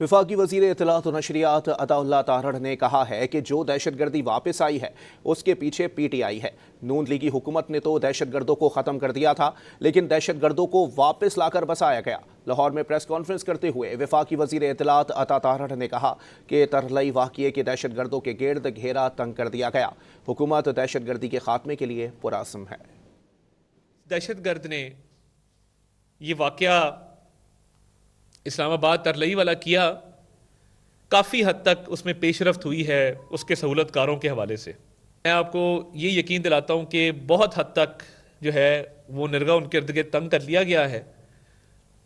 وفاقی وزیر اطلاعات و نشریات عطا اللہ تارڑ نے کہا ہے کہ جو دہشت گردی واپس آئی ہے اس کے پیچھے پی ٹی آئی ہے۔ نون لیگی حکومت نے تو دہشت گردوں کو ختم کر دیا تھا، لیکن دہشت گردوں کو واپس لا کر بسایا گیا۔ لاہور میں پریس کانفرنس کرتے ہوئے وفاقی وزیر اطلاعات عطا تارڑ نے کہا کہ ترلئی واقعے کے دہشت گردوں کے گرد گھیرا تنگ کر دیا گیا۔ حکومت دہشت گردی کے خاتمے کے لیے پرعزم ہے۔ دہشت گرد نے یہ واقعہ اسلام آباد ترلئی والا کیا، کافی حد تک اس میں پیش رفت ہوئی ہے اس کے سہولت کاروں کے حوالے سے۔ میں آپ کو یہ یقین دلاتا ہوں کہ بہت حد تک جو ہے وہ نرغہ ان کے ارد گرد تنگ کر لیا گیا ہے،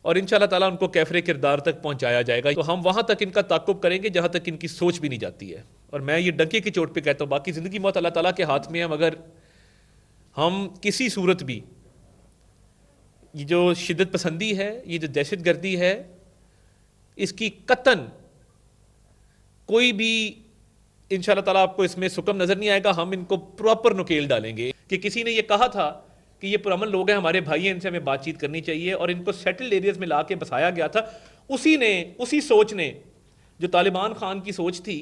اور انشاءاللہ تعالیٰ ان کو کیفر کردار تک پہنچایا جائے گا۔ تو ہم وہاں تک ان کا تعاقب کریں گے جہاں تک ان کی سوچ بھی نہیں جاتی ہے، اور میں یہ ڈنکے کی چوٹ پہ کہتا ہوں باقی زندگی موت اللہ تعالیٰ کے ہاتھ میں ہے، مگر ہم کسی صورت بھی یہ جو شدت پسندی ہے، یہ جو دہشت گردی ہے، اس کی قطعاً کوئی بھی انشاءاللہ تعالیٰ آپ کو اس میں سکم نظر نہیں آئے گا۔ ہم ان کو پراپر نکیل ڈالیں گے۔ کہ کسی نے یہ کہا تھا کہ یہ پرامن لوگ ہیں، ہمارے بھائی ہیں، ان سے ہمیں بات چیت کرنی چاہیے، اور ان کو سیٹلڈ ایریاز میں لا کے بسایا گیا تھا، اسی سوچ نے جو طالبان خان کی سوچ تھی،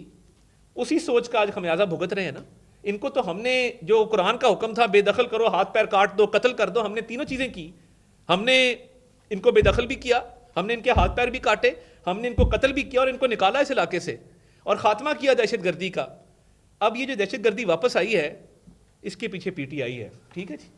اسی سوچ کا آج خمیازہ بھگت رہے ہیں نا۔ ان کو تو ہم نے جو قرآن کا حکم تھا بے دخل کرو، ہاتھ پیر کاٹ دو، قتل کر دو، ہم نے تینوں چیزیں کی۔ ہم نے ان کو بے دخل بھی کیا، ہم نے ان کے ہاتھ پیر بھی کاٹے، ہم نے ان کو قتل بھی کیا، اور ان کو نکالا اس علاقے سے اور خاتمہ کیا دہشت گردی کا۔ اب یہ جو دہشت گردی واپس آئی ہے اس کے پیچھے پی ٹی آئی ہے۔ ٹھیک ہے جی۔